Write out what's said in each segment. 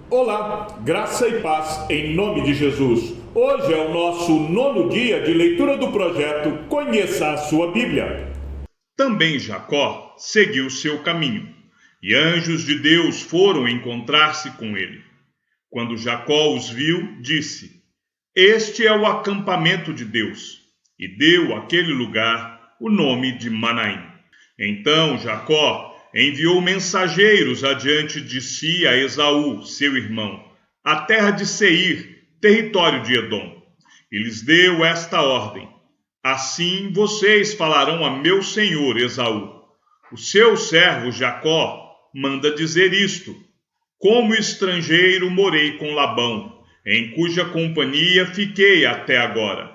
Olá, graça e paz em nome de Jesus. Hoje é o nosso 9º dia de leitura do projeto Conheça a Sua Bíblia. Também Jacó seguiu seu caminho, e anjos de Deus foram encontrar-se com ele. Quando Jacó os viu, disse: Este é o acampamento de Deus, e deu àquele lugar o nome de Manaim. Então Jacó enviou mensageiros adiante de si a Esaú, seu irmão, à terra de Seir, território de Edom. E lhes deu esta ordem: Assim vocês falarão a meu senhor Esaú: O seu servo Jacó manda dizer isto: Como estrangeiro morei com Labão, em cuja companhia fiquei até agora.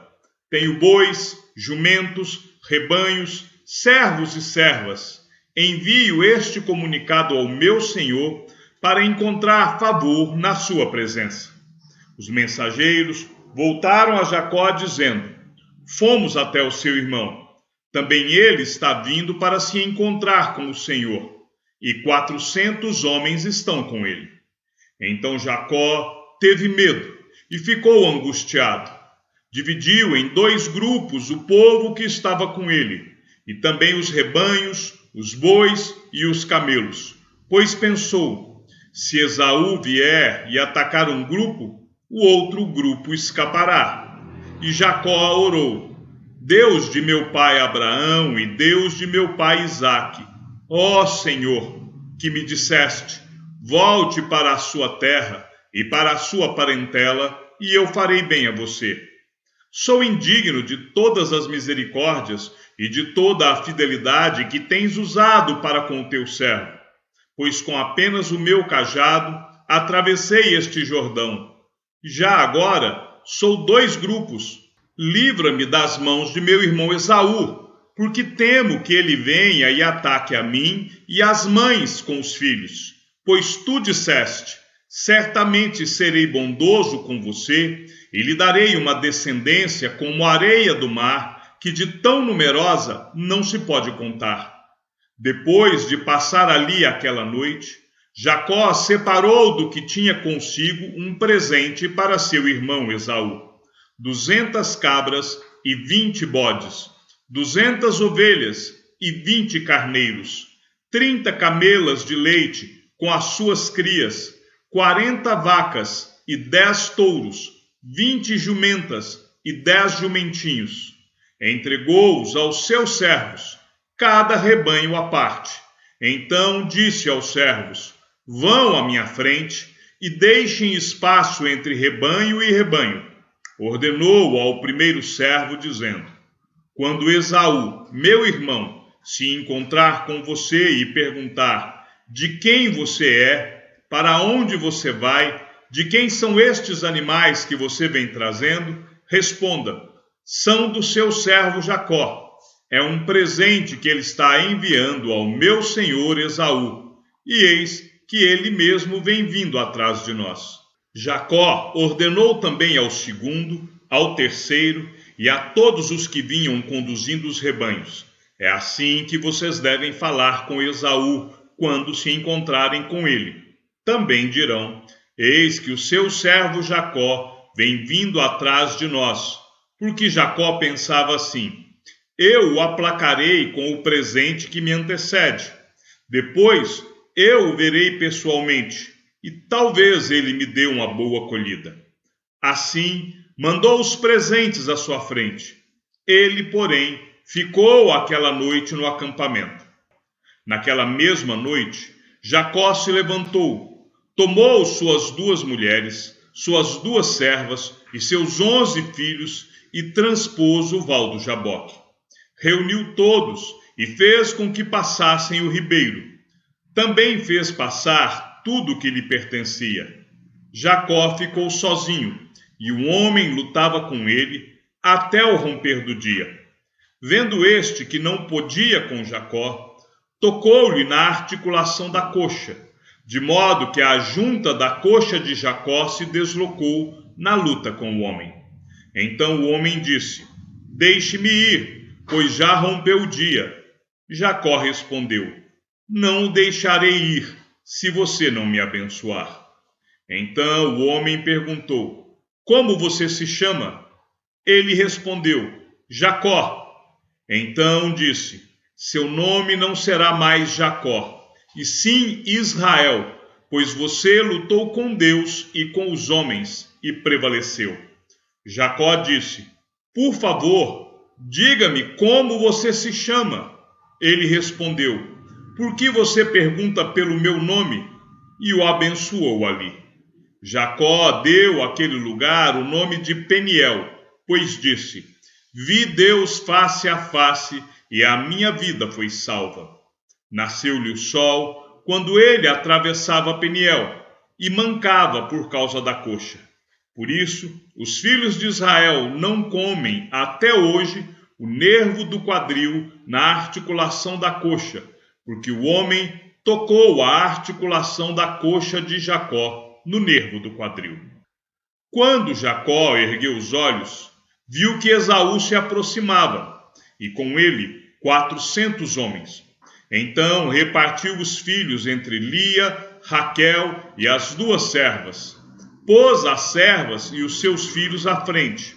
Tenho bois, jumentos, rebanhos, servos e servas. Envio este comunicado ao meu senhor para encontrar favor na sua presença. Os mensageiros voltaram a Jacó dizendo: Fomos até o seu irmão. Também ele está vindo para se encontrar com o Senhor, e 400 homens estão com ele. Então Jacó teve medo e ficou angustiado. Dividiu em 2 grupos o povo que estava com ele, e também os rebanhos, os bois e os camelos, pois pensou: se Esaú vier e atacar um grupo, o outro grupo escapará. E Jacó orou: Deus de meu pai Abraão e Deus de meu pai Isaque, ó Senhor, que me disseste: volte para a sua terra e para a sua parentela, e eu farei bem a você. Sou indigno de todas as misericórdias e de toda a fidelidade que tens usado para com o teu servo, pois com apenas o meu cajado atravessei este Jordão. Já agora sou 2 grupos. Livra-me das mãos de meu irmão Esaú, porque temo que ele venha e ataque a mim e as mães com os filhos. Pois tu disseste: certamente serei bondoso com você e lhe darei uma descendência como a areia do mar, que de tão numerosa não se pode contar. Depois de passar ali aquela noite, Jacó separou do que tinha consigo um presente para seu irmão Esaú: 200 cabras e 20 bodes, 200 ovelhas e 20 carneiros, 30 camelas de leite com as suas crias, 40 vacas e 10 touros, 20 jumentas e 10 jumentinhos. Entregou-os aos seus servos, cada rebanho à parte. Então disse aos servos: Vão à minha frente e deixem espaço entre rebanho e rebanho. Ordenou ao primeiro servo, dizendo: Quando Esaú, meu irmão, se encontrar com você e perguntar: de quem você é, para onde você vai, de quem são estes animais que você vem trazendo, responda: são do seu servo Jacó. É um presente que ele está enviando ao meu senhor Esaú, e eis que ele mesmo vem vindo atrás de nós. Jacó ordenou também ao segundo, ao terceiro e a todos os que vinham conduzindo os rebanhos: é assim que vocês devem falar com Esaú quando se encontrarem com ele. Também dirão: eis que o seu servo Jacó vem vindo atrás de nós. Porque Jacó pensava assim: eu o aplacarei com o presente que me antecede. Depois eu o verei pessoalmente, e talvez ele me dê uma boa acolhida. Assim, mandou os presentes à sua frente. Ele, porém, ficou aquela noite no acampamento. Naquela mesma noite, Jacó se levantou, tomou suas 2 mulheres, suas 2 servas e seus 11 filhos e transpôs o val do Jaboque. Reuniu todos e fez com que passassem o ribeiro. Também fez passar tudo o que lhe pertencia. Jacó ficou sozinho, e um homem lutava com ele até o romper do dia. Vendo este que não podia com Jacó, tocou-lhe na articulação da coxa, de modo que a junta da coxa de Jacó se deslocou na luta com o homem. Então o homem disse: deixe-me ir, pois já rompeu o dia. Jacó respondeu: não o deixarei ir, se você não me abençoar. Então o homem perguntou: Como você se chama? Ele respondeu: Jacó. Então disse: Seu nome não será mais Jacó, e sim Israel, pois você lutou com Deus e com os homens e prevaleceu. Jacó disse: Por favor, diga-me como você se chama. Ele respondeu: Por que você pergunta pelo meu nome? E o abençoou ali. Jacó deu àquele lugar o nome de Peniel, pois disse: Vi Deus face a face e a minha vida foi salva. Nasceu-lhe o sol quando ele atravessava Peniel e mancava por causa da coxa. Por isso, os filhos de Israel não comem até hoje o nervo do quadril na articulação da coxa, porque o homem tocou a articulação da coxa de Jacó no nervo do quadril. Quando Jacó ergueu os olhos, viu que Esaú se aproximava, e com ele 400 homens. Então repartiu os filhos entre Lia, Raquel e as duas servas. Pôs as servas e os seus filhos à frente,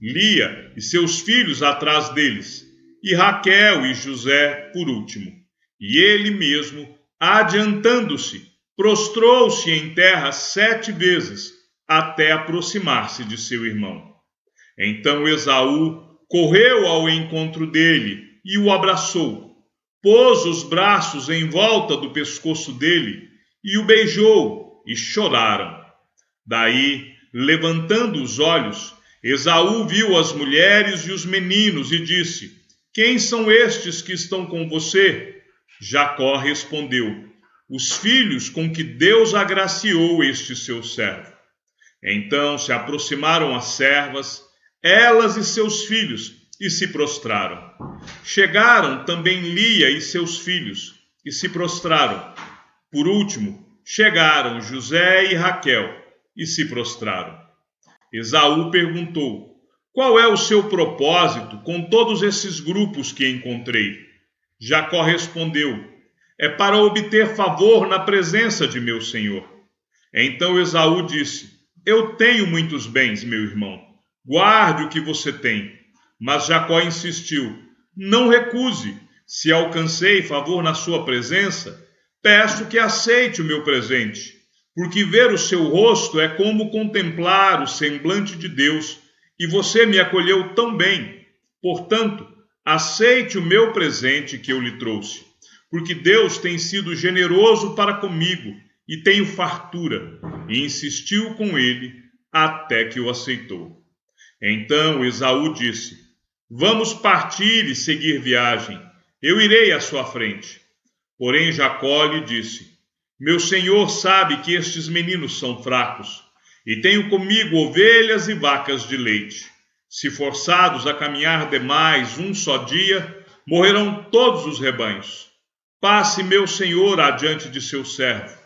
Lia e seus filhos atrás deles, e Raquel e José por último. E ele mesmo, adiantando-se, prostrou-se em terra 7 vezes, até aproximar-se de seu irmão. Então Esaú correu ao encontro dele e o abraçou, pôs os braços em volta do pescoço dele e o beijou, e choraram. Daí, levantando os olhos, Esaú viu as mulheres e os meninos e disse: Quem são estes que estão com você? Jacó respondeu: Os filhos com que Deus agraciou este seu servo. Então se aproximaram as servas, elas e seus filhos, e se prostraram. Chegaram também Lia e seus filhos, e se prostraram. Por último, chegaram José e Raquel, e se prostraram. Esaú perguntou: Qual é o seu propósito com todos esses grupos que encontrei? Jacó respondeu: É para obter favor na presença de meu senhor. Então Esaú disse: Eu tenho muitos bens, meu irmão. Guarde o que você tem. Mas Jacó insistiu: Não recuse. Se alcancei favor na sua presença, peço que aceite o meu presente. Porque ver o seu rosto é como contemplar o semblante de Deus, e você me acolheu tão bem. Portanto, aceite o meu presente que eu lhe trouxe, porque Deus tem sido generoso para comigo, e tenho fartura. E insistiu com ele, até que o aceitou. Então Esaú disse: Vamos partir e seguir viagem, eu irei à sua frente. Porém Jacó lhe disse: Meu senhor sabe que estes meninos são fracos, e tenho comigo ovelhas e vacas de leite. Se forçados a caminhar demais um só dia, morrerão todos os rebanhos. Passe meu senhor adiante de seu servo.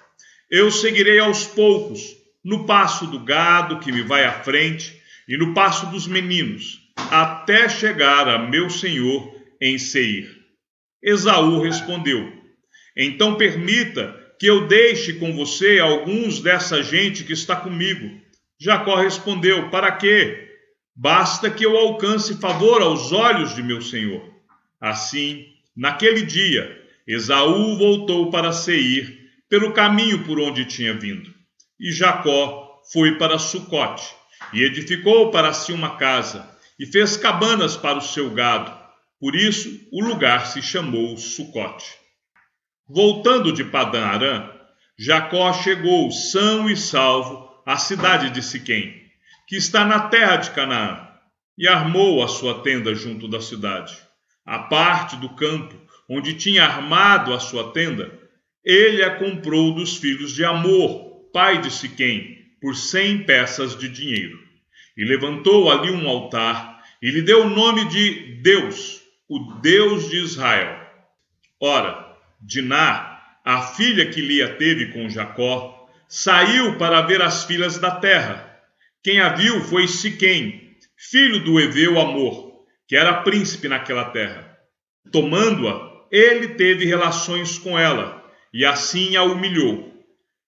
Eu seguirei aos poucos, no passo do gado que me vai à frente, e no passo dos meninos, até chegar a meu senhor em Seir. Esaú respondeu: Então permita que eu deixe com você alguns dessa gente que está comigo. Jacó respondeu: Para quê? Basta que eu alcance favor aos olhos de meu senhor. Assim, naquele dia, Esaú voltou para Seir, pelo caminho por onde tinha vindo. E Jacó foi para Sucote, e edificou para si uma casa, e fez cabanas para o seu gado. Por isso, o lugar se chamou Sucote. Voltando de Padã-Arã, Jacó chegou são e salvo à cidade de Siquém, que está na terra de Canaã, e armou a sua tenda junto da cidade. A parte do campo onde tinha armado a sua tenda, ele a comprou dos filhos de Amor, pai de Siquém, por 100 peças de dinheiro. E levantou ali um altar, e lhe deu o nome de Deus, o Deus de Israel. Ora, Diná, a filha que Lia teve com Jacó, saiu para ver as filhas da terra. Quem a viu foi Siquém, filho do heveu Amor, que era príncipe naquela terra. Tomando-a, ele teve relações com ela, e assim a humilhou.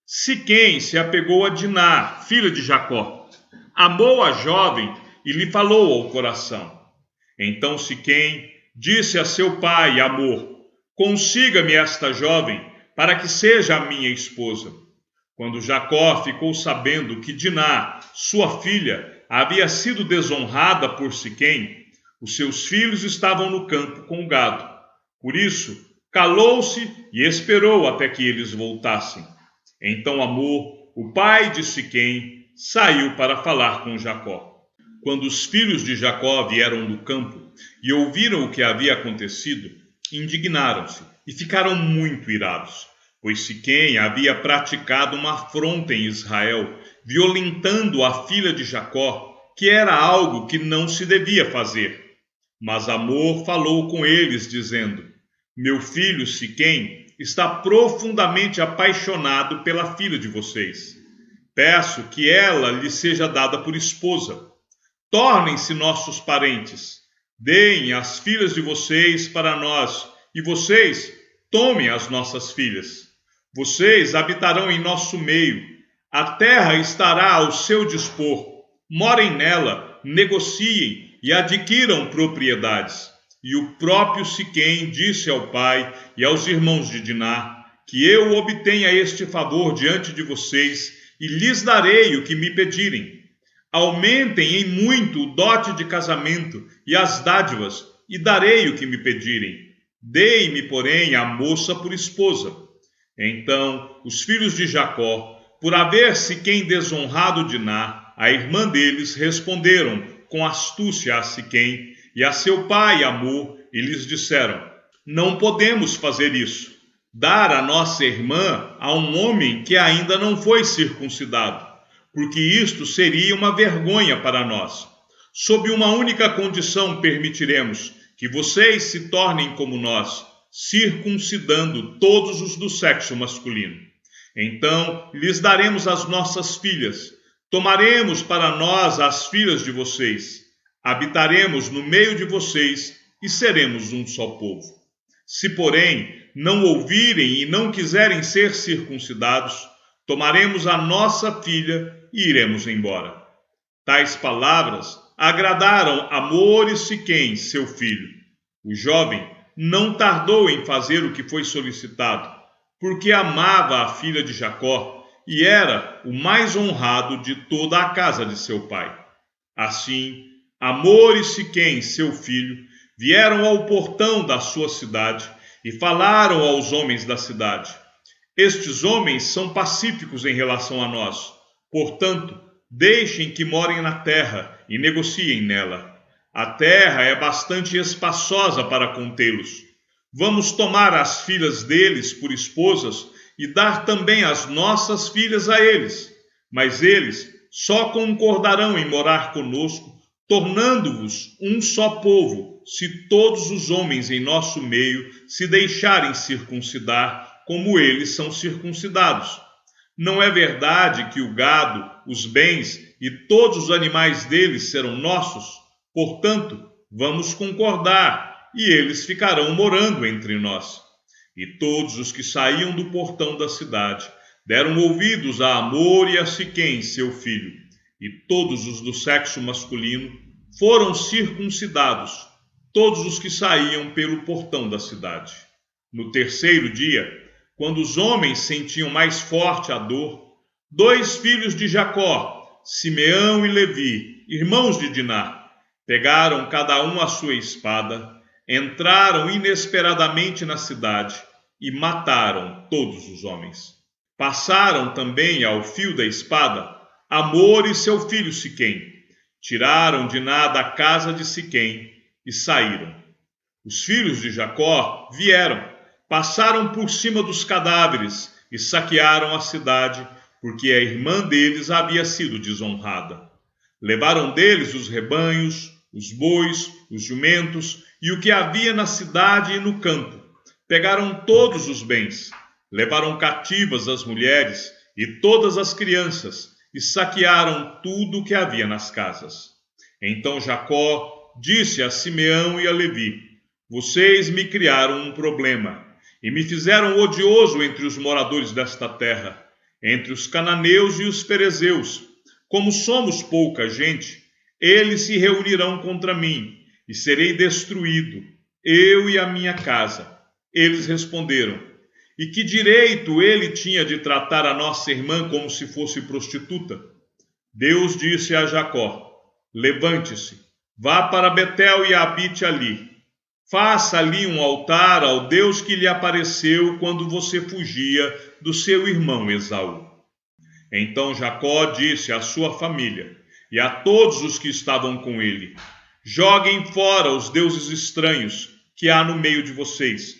Siquém se apegou a Diná, filha de Jacó. Amou a jovem e lhe falou ao coração. Então Siquém disse a seu pai Hamor: consiga-me esta jovem, para que seja a minha esposa. Quando Jacó ficou sabendo que Diná, sua filha, havia sido desonrada por Siquém, os seus filhos estavam no campo com o gado. Por isso, calou-se e esperou até que eles voltassem. Então Hamor, o pai de Siquém, saiu para falar com Jacó. Quando os filhos de Jacó vieram do campo e ouviram o que havia acontecido, indignaram-se e ficaram muito irados, pois Siquém havia praticado uma afronta em Israel, violentando a filha de Jacó, que era algo que não se devia fazer. Mas Hamor falou com eles, dizendo: meu filho Siquém está profundamente apaixonado pela filha de vocês. Peço que ela lhe seja dada por esposa. Tornem-se nossos parentes. Deem as filhas de vocês para nós, e vocês tomem as nossas filhas. Vocês habitarão em nosso meio. A terra estará ao seu dispor. Morem nela, negociem e adquiram propriedades. E o próprio Siquém disse ao pai e aos irmãos de Diná que eu obtenha este favor diante de vocês e lhes darei o que me pedirem. Aumentem em muito o dote de casamento e as dádivas, e darei o que me pedirem. Deem-me, porém, a moça por esposa. Então os filhos de Jacó, por haver Siquém desonrado Diná, a irmã deles, responderam com astúcia a Siquém e a seu pai Hamor, e lhes disseram: não podemos fazer isso, dar a nossa irmã a um homem que ainda não foi circuncidado, porque isto seria uma vergonha para nós. Sob uma única condição permitiremos que vocês se tornem como nós, circuncidando todos os do sexo masculino. Então lhes daremos as nossas filhas, tomaremos para nós as filhas de vocês, habitaremos no meio de vocês e seremos um só povo. Se, porém, não ouvirem e não quiserem ser circuncidados, tomaremos a nossa filha e iremos embora. Tais palavras agradaram Hamor e Siquém, seu filho. O jovem não tardou em fazer o que foi solicitado, porque amava a filha de Jacó e era o mais honrado de toda a casa de seu pai. Assim, Hamor e Siquém, seu filho, vieram ao portão da sua cidade e falaram aos homens da cidade: estes homens são pacíficos em relação a nós. Portanto, deixem que morem na terra e negociem nela. A terra é bastante espaçosa para contê-los. Vamos tomar as filhas deles por esposas e dar também as nossas filhas a eles. Mas eles só concordarão em morar conosco, tornando-vos um só povo, se todos os homens em nosso meio se deixarem circuncidar, como eles são circuncidados. Não é verdade que o gado, os bens e todos os animais deles serão nossos? Portanto, vamos concordar, e eles ficarão morando entre nós. E todos os que saíam do portão da cidade deram ouvidos a Hamor e a Siquém, seu filho, e todos os do sexo masculino foram circuncidados, todos os que saíam pelo portão da cidade. No terceiro dia, quando os homens sentiam mais forte a dor, 2 filhos de Jacó, Simeão e Levi, irmãos de Diná, pegaram cada um a sua espada, entraram inesperadamente na cidade e mataram todos os homens. Passaram também ao fio da espada Hamor e seu filho Siquém, tiraram Diná da casa de Siquém e saíram. Os filhos de Jacó vieram, passaram por cima dos cadáveres e saquearam a cidade, porque a irmã deles havia sido desonrada. Levaram deles os rebanhos, os bois, os jumentos e o que havia na cidade e no campo. Pegaram todos os bens, levaram cativas as mulheres e todas as crianças e saquearam tudo o que havia nas casas. Então Jacó disse a Simeão e a Levi: vocês me criaram um problema e me fizeram odioso entre os moradores desta terra. entre os cananeus e os ferezeus. Como somos pouca gente, eles se reunirão contra mim, e serei destruído, eu e a minha casa. Eles responderam: e que direito ele tinha de tratar a nossa irmã como se fosse prostituta? Deus disse a Jacó: levante-se, vá para Betel e habite ali. Faça ali um altar ao Deus que lhe apareceu quando você fugia do seu irmão Esaú. Então Jacó disse à sua família e a todos os que estavam com ele: joguem fora os deuses estranhos que há no meio de vocês.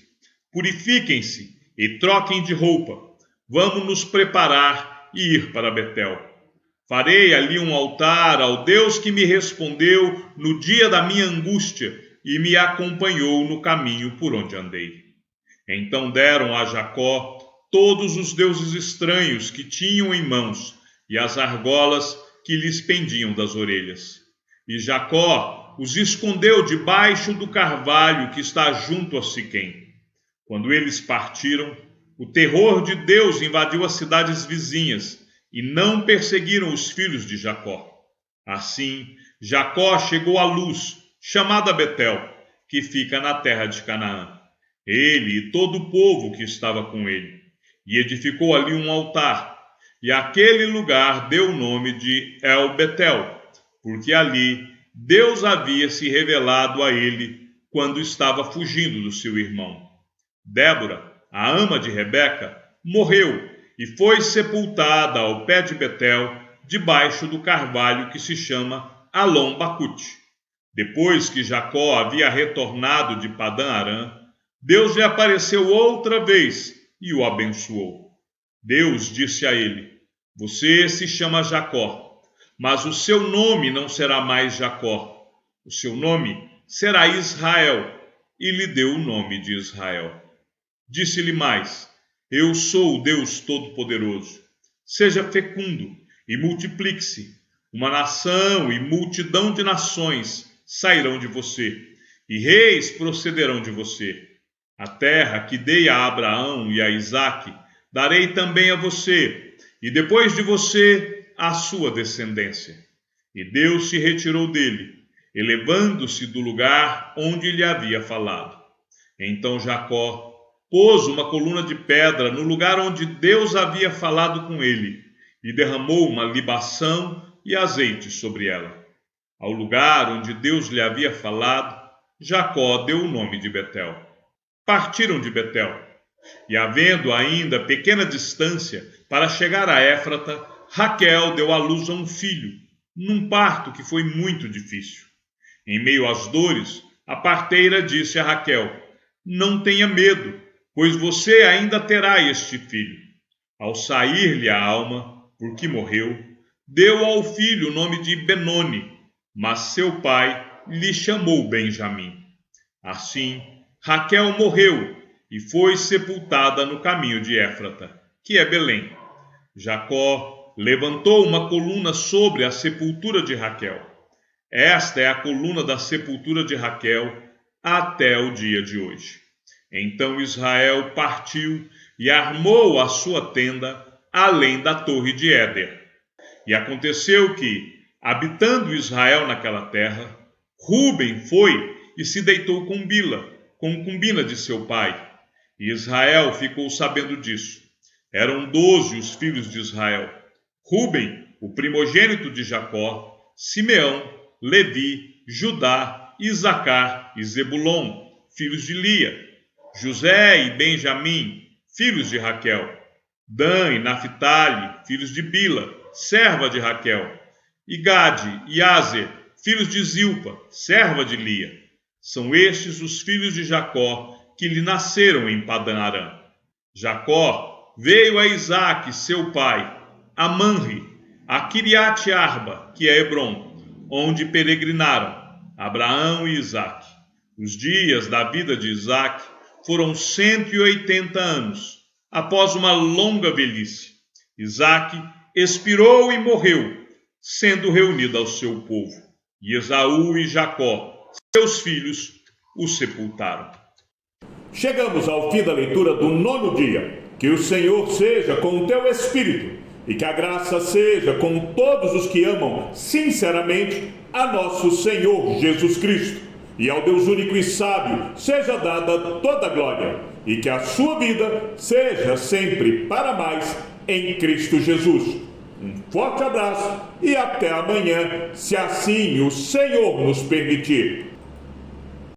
Purifiquem-se e troquem de roupa. Vamos nos preparar e ir para Betel. Farei ali um altar ao Deus que me respondeu no dia da minha angústia e me acompanhou no caminho por onde andei. Então deram a Jacó todos os deuses estranhos que tinham em mãos e as argolas que lhes pendiam das orelhas. E Jacó os escondeu debaixo do carvalho que está junto a Siquém. Quando eles partiram, o terror de Deus invadiu as cidades vizinhas e não perseguiram os filhos de Jacó. Assim, Jacó chegou à Luz, chamada Betel, que fica na terra de Canaã, ele e todo o povo que estava com ele, e edificou ali um altar, e aquele lugar deu o nome de El-Betel, porque ali Deus havia se revelado a ele quando estava fugindo do seu irmão. Débora, a ama de Rebeca, morreu e foi sepultada ao pé de Betel, debaixo do carvalho que se chama Alom-Bacute. Depois que Jacó havia retornado de Padã-Arã, Deus lhe apareceu outra vez e o abençoou. Deus disse a ele: você se chama Jacó, mas o seu nome não será mais Jacó. O seu nome será Israel, e lhe deu o nome de Israel. Disse-lhe mais: eu sou o Deus Todo-Poderoso. Seja fecundo e multiplique-se. Uma nação e multidão de nações sairão de você, e reis procederão de você. A terra que dei a Abraão e a Isaque, darei também a você, e depois de você, a sua descendência. E Deus se retirou dele, elevando-se do lugar onde lhe havia falado. Então Jacó pôs uma coluna de pedra no lugar onde Deus havia falado com ele, e derramou uma libação e azeite sobre ela. Ao lugar onde Deus lhe havia falado, Jacó deu o nome de Betel. Partiram de Betel, e havendo ainda pequena distância para chegar a Éfrata, Raquel deu à luz a um filho, num parto que foi muito difícil. Em meio às dores, a parteira disse a Raquel: não tenha medo, pois você ainda terá este filho. Ao sair-lhe a alma, porque morreu, deu ao filho o nome de Benoni, mas seu pai lhe chamou Benjamim. Assim, Raquel morreu e foi sepultada no caminho de Éfrata, que é Belém. Jacó levantou uma coluna sobre a sepultura de Raquel. Esta é a coluna da sepultura de Raquel até o dia de hoje. Então Israel partiu e armou a sua tenda além da torre de Éder. E aconteceu que, habitando Israel naquela terra, Ruben foi e se deitou com Bila, concubina de seu pai. E Israel ficou sabendo disso. Eram 12 os filhos de Israel: Ruben, o primogênito de Jacó, Simeão, Levi, Judá, Isacar e Zebulon, filhos de Lia, José e Benjamim, filhos de Raquel, Dan e Naphtali, filhos de Bila, serva de Raquel, e Gade e Aser, filhos de Zilpa, serva de Lia. São estes os filhos de Jacó que lhe nasceram em Padã-Arã. Jacó veio a Isaque, seu pai, a Manre, a Quiriate-Arba, que é Hebrom, onde peregrinaram Abraão e Isaque. Os dias da vida de Isaque foram 180 anos. Após uma longa velhice, Isaque expirou e morreu, sendo reunido ao seu povo. E Esaú e Jacó, seus filhos, o sepultaram. Chegamos ao fim da leitura do 9º dia. Que o Senhor seja com o teu espírito E que a graça seja com todos os que amam sinceramente a nosso Senhor Jesus Cristo. E ao Deus único e sábio seja dada toda a glória, e que a sua vida seja sempre para mais em Cristo Jesus. Um forte abraço e até amanhã, se assim o Senhor nos permitir.